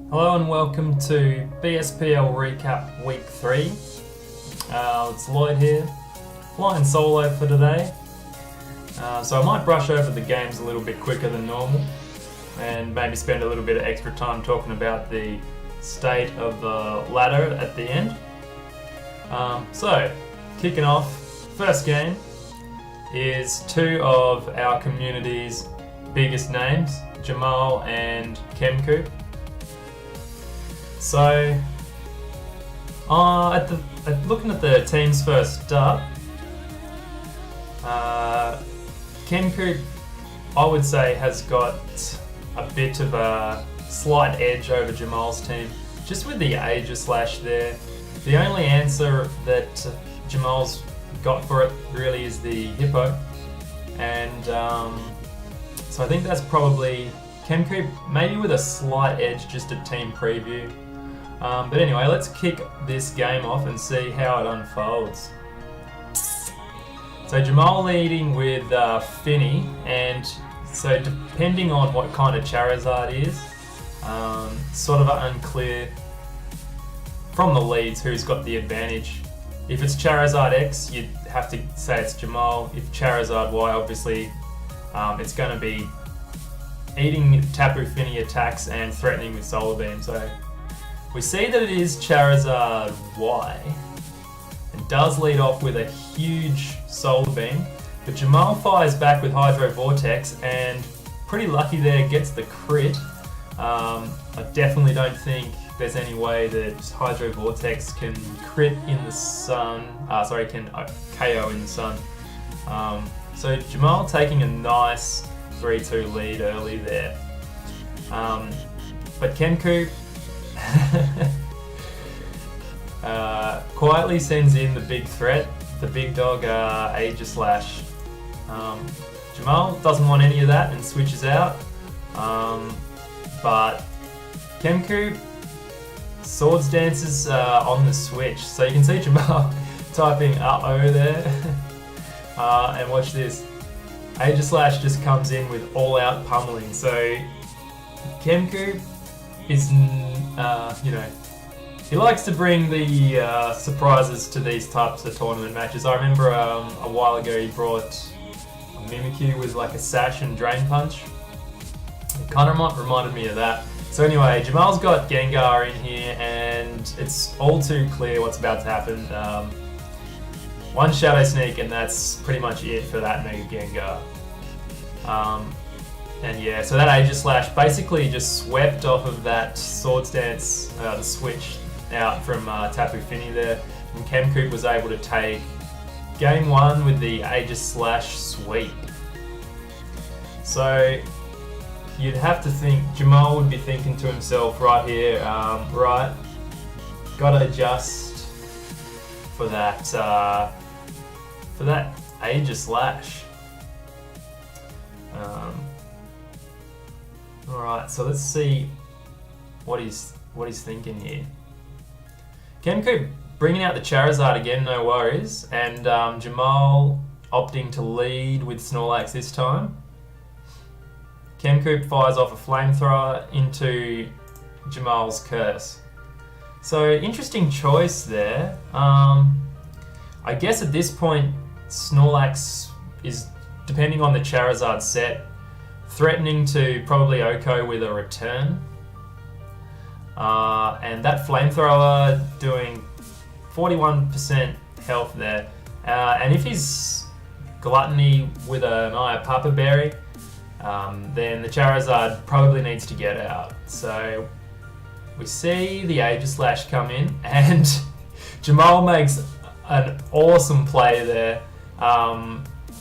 Hello and welcome to BSPL Recap Week 3. It's Lloyd here, flying solo for today. So I might brush over the games a little bit quicker than normal and maybe spend a little bit of extra time talking about the state of the ladder at the end. So, kicking off, first game is two of our community's biggest names, Jamal and Chemcoop. So, looking at the teams first up, Chemcoop, I would say, has got a bit of a slight edge over Jamal's team, just with the Aegis-Slash there. The only answer that Jamal's got for it really is the Hippo, and so I think that's probably Chemcoop, maybe with a slight edge just at team preview. But anyway, let's kick this game off and see how it unfolds. So Jamal leading with Finny, and so depending on what kind of Charizard is, sort of unclear from the leads who's got the advantage. If it's Charizard X, you'd have to say it's Jamal. If Charizard Y, obviously it's going to be eating Tapu Fini attacks and threatening with Solar Beam. So we see that it is Charizard Y, and does lead off with a huge Solar Beam, but Jamal fires back with Hydro Vortex, and pretty lucky there, gets the crit. I definitely don't think there's any way that Hydro Vortex can crit in the sun, can KO in the sun. So Jamal taking a nice 3-2 lead early there. But Chemcoop quietly sends in the big threat, the big dog Aegis-Slash. Jamal doesn't want any of that and switches out, but Chemcoop Swords Dances on the switch. So you can see Jamal typing uh-oh there, and watch this. Aegis-Slash just comes in with all-out pummeling. So Chemcoop is, he likes to bring the surprises to these types of tournament matches. I remember a while ago he brought a Mimikyu with like a Sash and Drain Punch. It kind of reminded me of that. So anyway, Jamal's got Gengar in here, and it's all too clear what's about to happen. One Shadow Sneak, and that's pretty much it for that Mega Gengar. And yeah, so that Aegis-Slash basically just swept off of that Swords Dance, the switch out from Tapu Fini there, and Chemcoop was able to take game one with the Aegis-Slash sweep. So you'd have to think Jamal would be thinking to himself right here, right, gotta adjust for that Aegis-Slash. Alright, so let's see what he's thinking here. Chemcoop bringing out the Charizard again, no worries, and Jamal opting to lead with Snorlax this time. Chemcoop fires off a Flamethrower into Jamal's Curse. So interesting choice there. I guess at this point Snorlax is, depending on the Charizard set, threatening to probably OHKO with a return. And that Flamethrower doing 41% health there. And if he's Gluttony with an Aya Papa Berry, then the Charizard probably needs to get out. So we see the Aegis-Slash come in, and Jamal makes an awesome play there,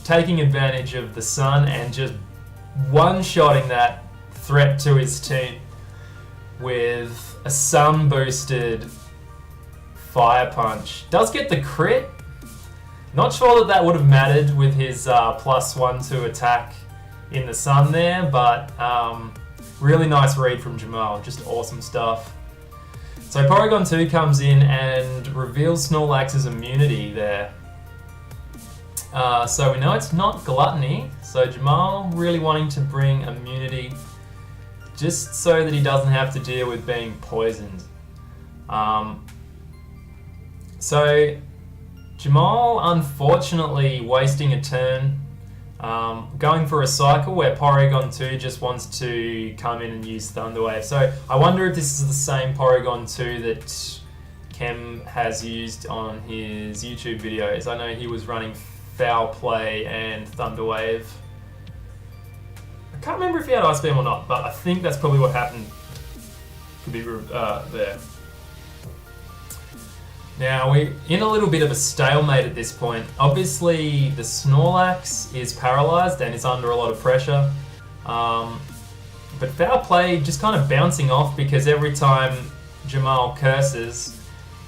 taking advantage of the sun and just one-shotting that threat to his team with a sun-boosted Fire Punch. Does get the crit. Not sure that would have mattered with his +1 to attack in the sun there, but really nice read from Jamal. Just awesome stuff. So Porygon 2 comes in and reveals Snorlax's immunity there. So we know it's not Gluttony, so Jamal really wanting to bring immunity just so that he doesn't have to deal with being poisoned. So Jamal, unfortunately, wasting a turn, going for a cycle where Porygon 2 just wants to come in and use Thunder Wave. So I wonder if this is the same Porygon 2 that Chem has used on his YouTube videos. I know he was running Foul Play and Thunder Wave. I can't remember if he had Ice Beam or not, but I think that's probably what happened. Could be there. Now, we're in a little bit of a stalemate at this point. Obviously, the Snorlax is paralysed and is under a lot of pressure. But Foul Play just kind of bouncing off because every time Jamal curses,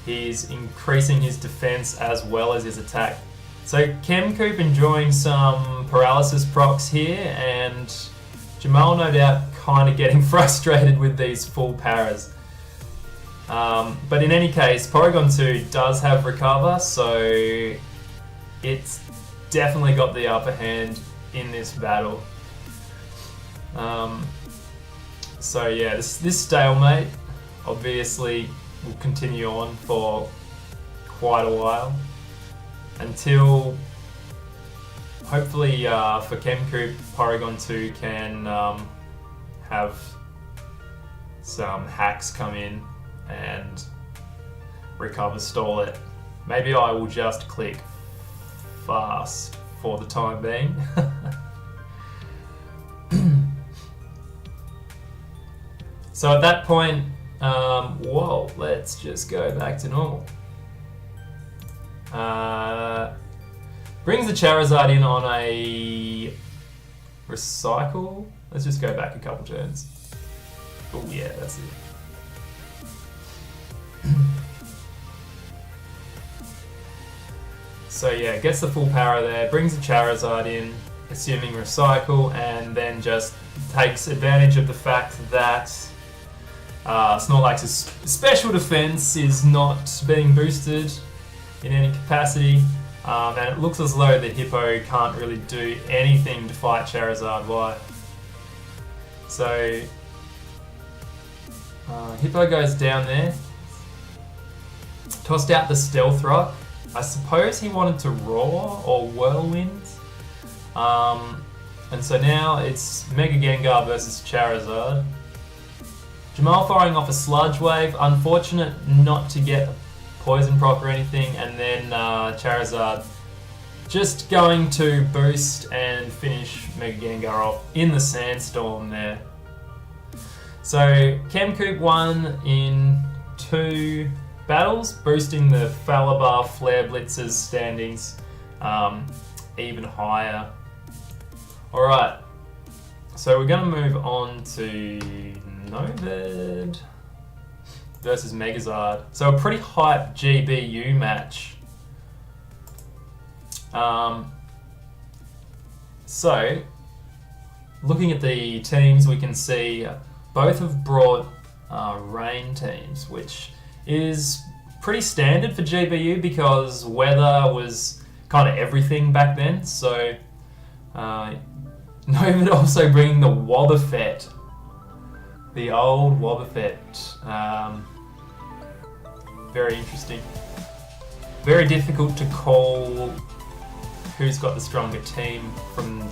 he's increasing his defense as well as his attack. So Chemcoop enjoying some paralysis procs here, and Jamal no doubt kind of getting frustrated with these full paras. But in any case, Porygon 2 does have Recover, so it's definitely got the upper hand in this battle. So yeah, this stalemate obviously will continue on for quite a while until hopefully for Chemcoop, Porygon 2 can have some hacks come in and recover stall it. Maybe I will just click fast for the time being. So at that point, whoa, let's just go back to normal. Brings the Charizard in on a recycle. Let's just go back a couple turns. Oh yeah, that's it. So yeah, gets the full power there, brings the Charizard in, assuming recycle, and then just takes advantage of the fact that Snorlax's special defense is not being boosted in any capacity, and it looks as though the Hippo can't really do anything to fight Charizard live. So Hippo goes down there, tossed out the Stealth Rock. I suppose he wanted to Roar or Whirlwind. And so now it's Mega Gengar versus Charizard. Jamal firing off a Sludge Wave. Unfortunate not to get Poison Proc or anything. And then Charizard just going to boost and finish Mega Gengar off in the Sandstorm there. So Chemcoop won in 2 battles, boosting the Falabar Flare Blitz's standings even higher. Alright, so we're going to move on to NOVED versus Megazard. So a pretty hype GBU match. So, looking at the teams, we can see both have brought rain teams, which is pretty standard for GBU because weather was kind of everything back then. So NOVED also bringing the Wobbuffet, the old Wobbuffet. Very interesting. Very difficult to call who's got the stronger team from the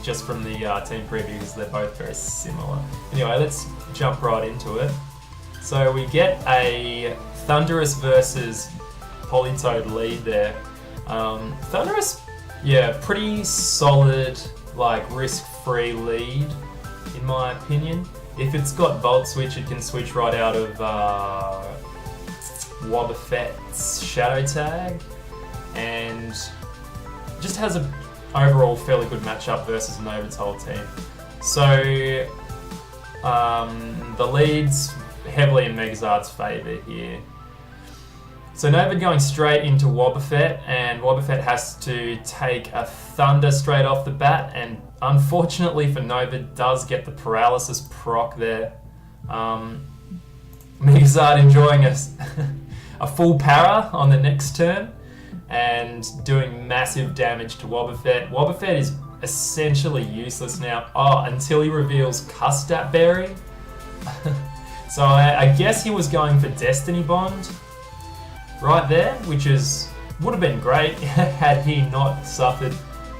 team preview because they're both very similar. Anyway, let's jump right into it. So we get a Thundurus versus Politoed lead there. Thundurus, yeah, pretty solid, like risk-free lead in my opinion. If it's got Volt Switch, it can switch right out of Wobbuffet's Shadow Tag, and just has a overall fairly good matchup versus NOVED's whole team. So the lead's heavily in Megazard's favour here. So NOVED going straight into Wobbuffet, and Wobbuffet has to take a Thunder straight off the bat, and unfortunately for NOVED does get the paralysis proc there. Megazard enjoying a full para on the next turn and doing massive damage to Wobbuffet. Wobbuffet is essentially useless now until he reveals Custap Berry, So I guess he was going for Destiny Bond right there, which would have been great had he not suffered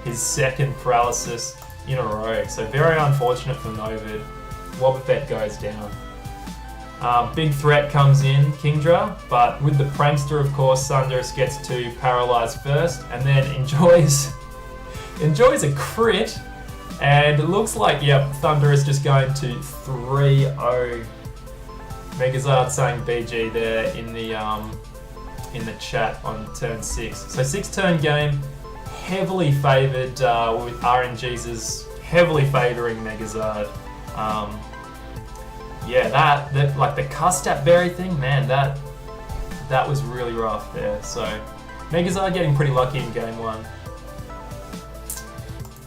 his second paralysis in a row. So very unfortunate for Novid. Wobbuffet goes down. Big threat comes in, Kingdra, but with the Prankster, of course, Thundurus gets to paralyze first and then enjoys a crit. And it looks like, yep, Thundurus just going to 3-0. Megazard saying BG there in the chat on turn 6. So 6-turn game, heavily favoured with RNG's heavily favouring Megazard. Yeah, that like the Custap Berry thing, man, that was really rough there. So Megazard getting pretty lucky in game 1.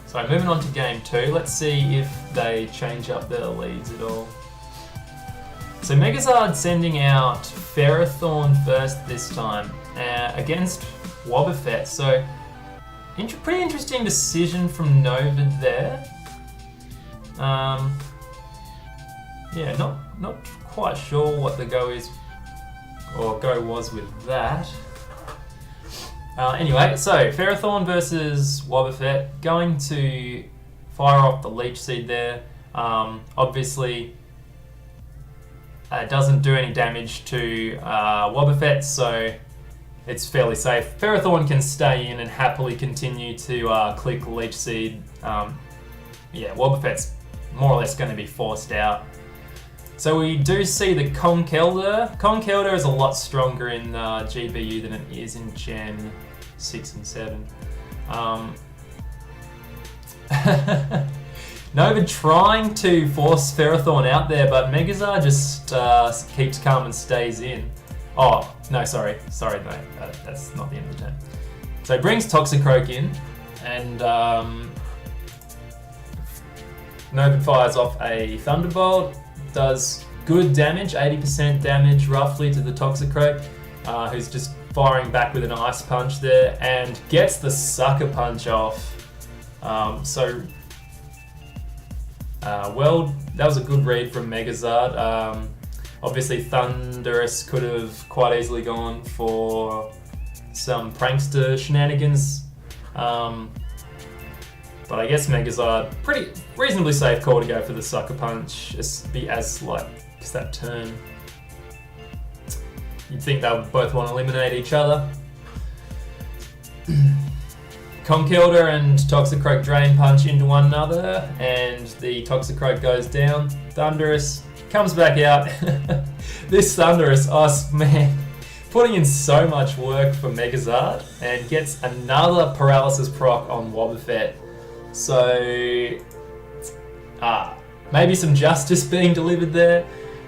So moving on to game 2, let's see if they change up their leads at all. So Megazard sending out Ferrothorn first this time against Wobbuffet. So pretty interesting decision from Novid there. Yeah, not quite sure what the go was with that. Anyway, so Ferrothorn versus Wobbuffet, going to fire off the Leech Seed there. Obviously, it doesn't do any damage to Wobbuffet, so it's fairly safe. Ferrothorn can stay in and happily continue to click Leech Seed. Yeah, Wobbuffet's more or less going to be forced out. So we do see the Conkeldurr. Conkeldurr is a lot stronger in GBU than it is in Gen 6 and 7. Nova trying to force Ferrothorn out there, but Megazard just keeps calm and stays in. Oh, no, sorry, no, that's not the end of the turn. So he brings Toxicroak in, and Nova fires off a Thunderbolt. Does good damage, 80% damage roughly to the Toxicroak, who's just firing back with an Ice Punch there, and gets the Sucker Punch off. Well, that was a good read from Megazard. Obviously Thundurus could have quite easily gone for some Prankster shenanigans. But I guess Megazard, pretty reasonably safe call to go for the Sucker Punch, because that turn. You'd think they would both want to eliminate each other. Conkeldurr and Toxicroak Drain Punch into one another, and the Toxicroak goes down. Thundurus comes back out. This Thundurus, oh man, putting in so much work for Megazard, and gets another Paralysis proc on Wobbuffet. So, maybe some justice being delivered there.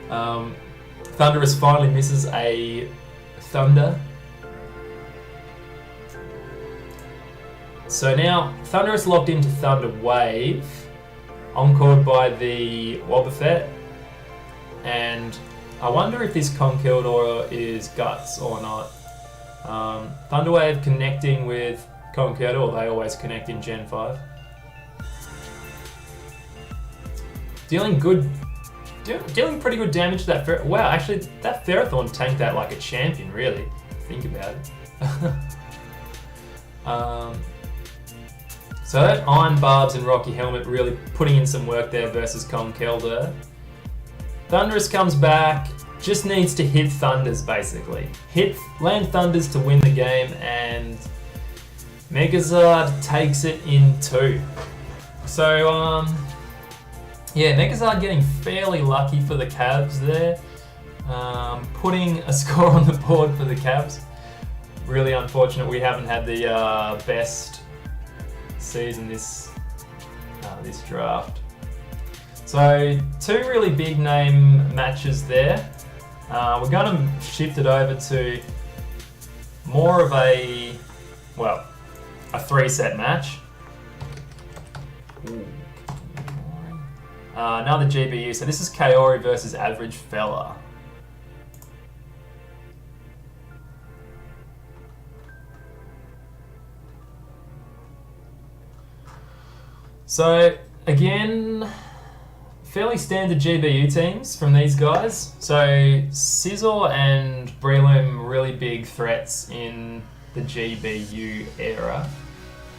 Thundurus finally misses a Thunder. So now, Thundurus locked into Thunder Wave, encored by the Wobbuffet, and I wonder if this Conkeldurr is Guts or not. Thunder Wave connecting with Conkeldurr, they always connect in Gen 5. Dealing pretty good damage to that wow, actually, that Ferrothorn tanked that like a champion, really. Think about it. So that Iron Barbs and Rocky Helmet really putting in some work there versus Conkeldurr. Thundurus comes back, just needs to hit Thunders basically. Land Thunders to win the game, and Megazard takes it in 2. So, yeah, Megazard getting fairly lucky for the Cavs there. Putting a score on the board for the Cavs. Really unfortunate we haven't had the best season this draft. So 2 really big name matches there. We're going to shift it over to more of a 3-set match. Ooh. Another GBU, so this is Kaori versus Average Fella. So again, fairly standard GBU teams from these guys. So Scizor and Breloom really big threats in the GBU era.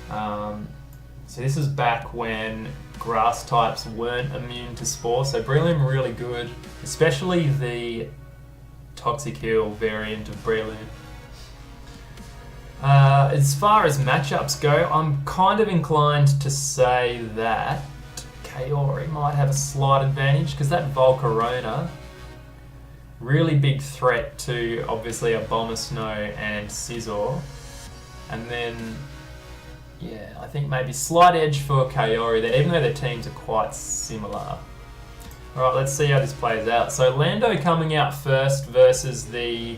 So this is back when grass types weren't immune to Spore. So Breloom really good, especially the Toxic Heal variant of Breloom. As far as matchups go, I'm kind of inclined to say that Kaori might have a slight advantage because that Volcarona, really big threat to obviously Abomasnow and Scizor. And then, yeah, I think maybe slight edge for Kaori there, even though their teams are quite similar. Alright, let's see how this plays out. So Lando coming out first versus the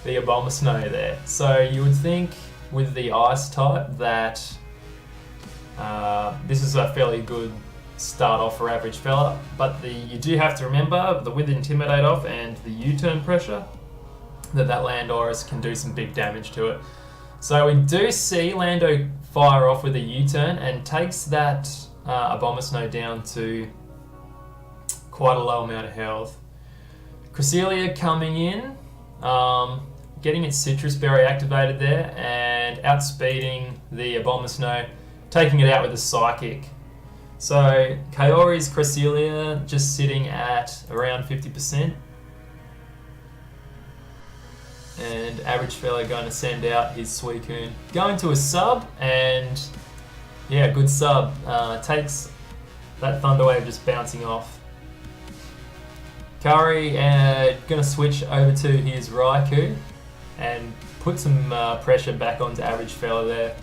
the Abomasnow there. So you would think with the Ice type that this is a fairly good start off for average fella, but you do have to remember the with Intimidate off and the U-turn pressure that Landorus can do some big damage to it. So we do see Lando fire off with a U-turn and takes that Abomasnow down to quite a low amount of health. Cresselia coming in, getting its Citrus Berry activated there and outspeeding the Abomasnow, taking it out with a Psychic. So Kaori's Cresselia just sitting at around 50%. And average fella going to send out his Suicune. Going to a sub, and yeah, good sub. Takes that Thunder Wave just bouncing off. Kaori going to switch over to his Raikou and put some pressure back onto average fella there,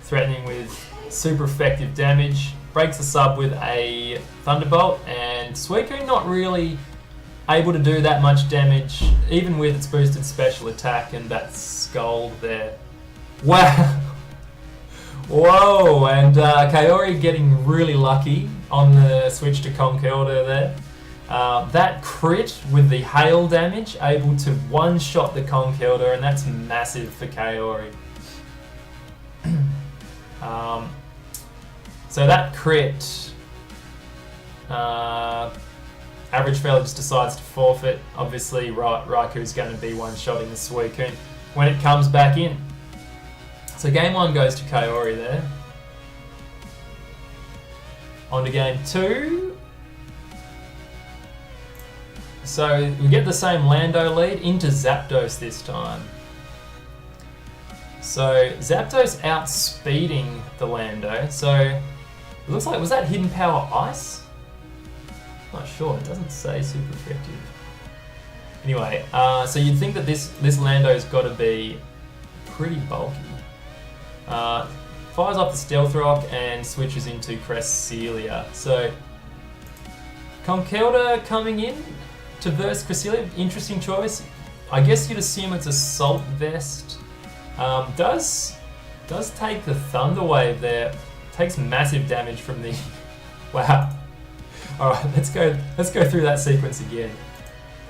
threatening with super effective damage. Breaks the sub with a Thunderbolt, and Suicune not really able to do that much damage, even with its boosted special attack and that Scald there. Wow! Whoa! And Kaori getting really lucky on the switch to Conkeldurr there. That crit with the hail damage, able to one-shot the Conkeldurr, and that's massive for Kaori. So that crit, average fella just decides to forfeit. Obviously, Raikou's going to be one-shotting the Suicune when it comes back in. So game 1 goes to Kaori there. On to game 2. So we get the same Lando lead into Zapdos this time. So Zapdos outspeeding the Lando. So it looks like, was that Hidden Power Ice? Not sure, it doesn't say super effective. Anyway, so you'd think that this Lando's got to be pretty bulky. Fires off the Stealth Rock and switches into Cresselia. So Conkeldurr coming in to verse Cresselia, interesting choice. I guess you'd assume it's Assault Vest. Does take the Thunder Wave there. Takes massive damage from the... Wow. Alright, let's go through that sequence again.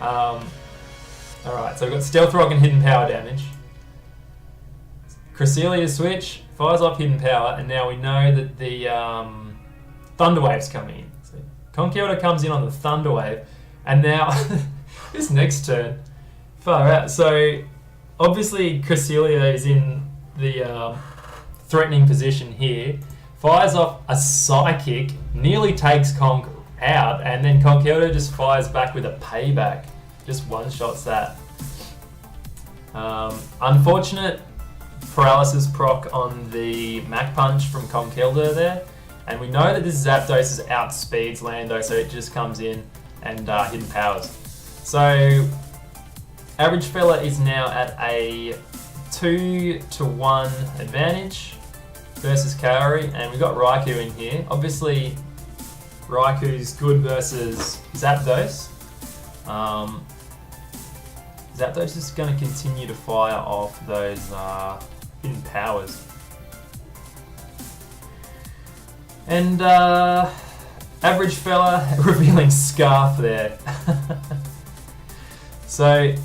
Alright, so we've got Stealth Rock and Hidden Power damage. Cresselia switch, fires off Hidden Power, and now we know that the Thunder Wave's coming in. So Conkeldurr comes in on the Thunder Wave, and now this next turn, far out. So obviously Cresselia is in the threatening position here. Fires off a Psychic, nearly takes Conk out, and then Conkeldurr just fires back with a Payback. Just one-shots that. Unfortunate paralysis proc on the Mach Punch from Conkeldurr there. And we know that this Zapdos outspeeds Lando, so it just comes in and Hidden Powers. So average fella is now at a 2-1 advantage versus Kaori, and we've got Raikou in here. Obviously, Raikou's good versus Zapdos. Zapdos is going to continue to fire off those Hidden Powers. And average fella revealing Scarf there. So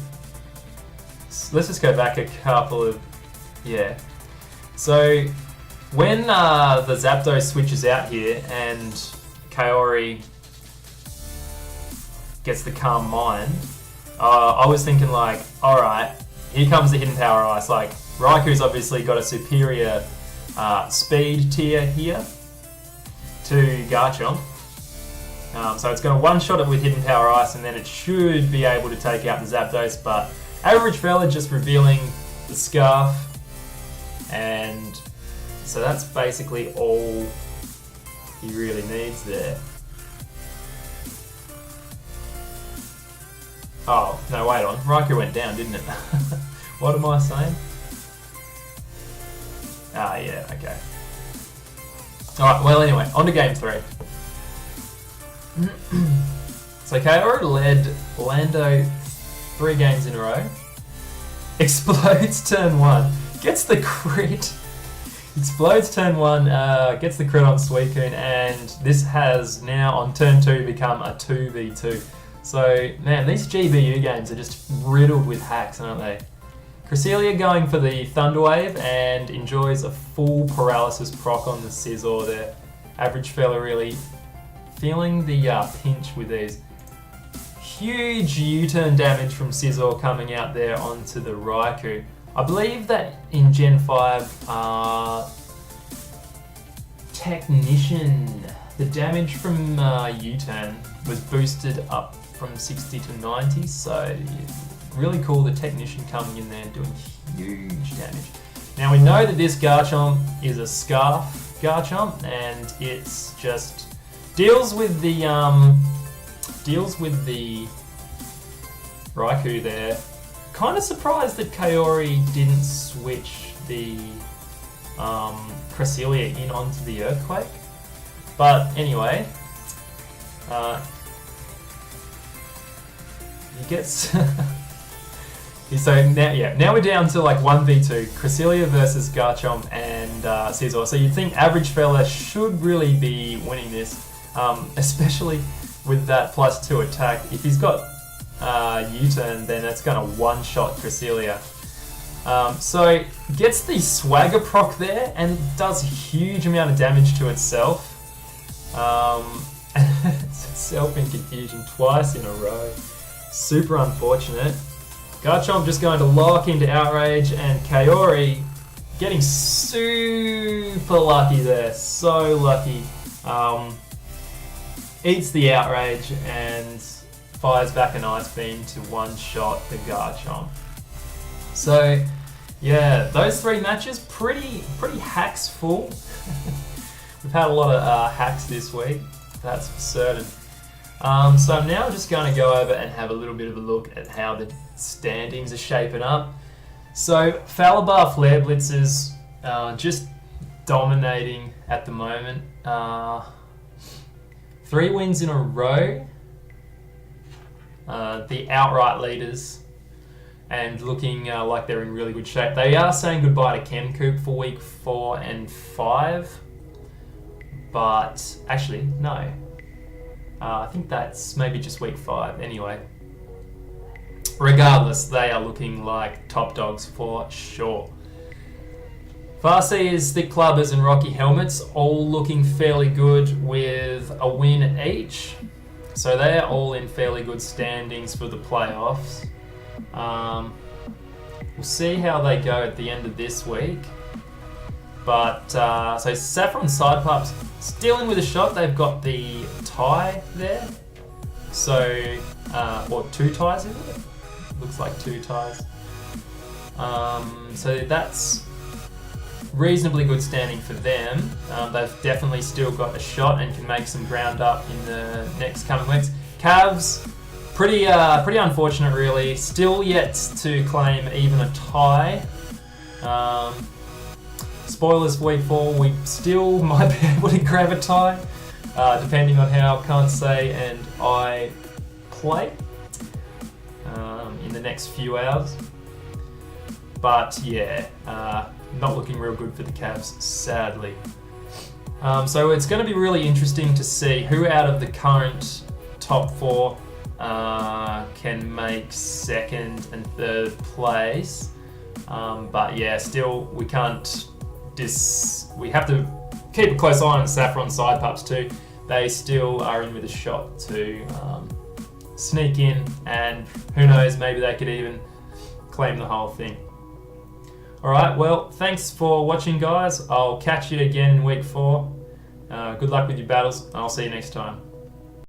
let's just go back a couple of... Yeah. So when the Zapdos switches out here and Kaori gets the Calm Mind, I was thinking like, alright, here comes the Hidden Power Ice. Like, Raiku's obviously got a superior speed tier here to Garchomp. So it's going to one-shot it with Hidden Power Ice, and then it should be able to take out the Zapdos, but Average Fella just revealing the Scarf, and so that's basically all he really needs there. Oh, no, wait on. Raikou went down, didn't it? What am I saying? Ah, yeah, okay. Alright, well, anyway, on to game 3. So Kaori led Lando 3 games in a row. Explodes turn 1. Gets the crit. Explodes turn 1, gets the crit on Suicune, and this has now on turn 2 become a 2v2. So, man, these GBU games are just riddled with hacks, aren't they? Cresselia going for the Thunder Wave and enjoys a full paralysis proc on the Scizor there. Average Fella really feeling the pinch with these. Huge U-turn damage from Scizor coming out there onto the Raikou. I believe that in Gen 5, Technician, the damage from U-turn was boosted up from 60 to 90, so really cool, the Technician coming in there and doing huge damage. Now we know that this Garchomp is a Scarf Garchomp, and it's just deals with the Raikou there. Kind of surprised that Kaori didn't switch the Cresselia in onto the Earthquake, but anyway, he gets. So now we're down to like 1v2, Cresselia versus Garchomp and Scizor. So you'd think Average Fella should really be winning this, especially with that +2 attack. If he's got U-turn, then that's going to one-shot Cresselia. So gets the Swagger proc there, and it does a huge amount of damage to itself. It's itself in confusion twice in a row. Super unfortunate. Garchomp just going to lock into Outrage, and Kaori getting super lucky there. So lucky. Eats the Outrage and fires back an Ice Beam to one-shot the Garchomp. So, yeah, those 3 matches, pretty hacks full. We've had a lot of hacks this week, that's for certain. So I'm now just going to go over and have a little bit of a look at how the standings are shaping up. So Falabar Flare Blitzers just dominating at the moment. 3 wins in a row. The outright leaders, and looking like they're in really good shape. They are saying goodbye to Chemcoop for week 4 and 5, but actually no. I think that's maybe just week 5. Anyway, regardless, they are looking like top dogs for sure. Farseers, Thick Clubbers and Rocky Helmets all looking fairly good with a win each. So they're all in sairly good standings for the playoffs. We'll see how they go at the end of this week. But, so Saffron Side Pups still in with a shot. They've got the tie there. So, or 2 ties, is it? Looks like 2 ties. So that's reasonably good standing for them. They've definitely still got a shot and can make some ground up in the next coming weeks. Cavs, pretty unfortunate really. Still yet to claim even a tie. Spoilers for week 4, we still might be able to grab a tie, depending on how Kansei and I play in the next few hours. But yeah, not looking real good for the Cavs, sadly. So it's going to be really interesting to see who out of the current top 4 can make 2nd and 3rd place. But yeah, still we can't we have to keep a close eye on the Saffron Side Pups too. they still are in with a shot to sneak in, and who knows, maybe they could even claim the whole thing. Alright, well, thanks for watching, guys. I'll catch you again in week 4. Good luck with your battles, and I'll see you next time.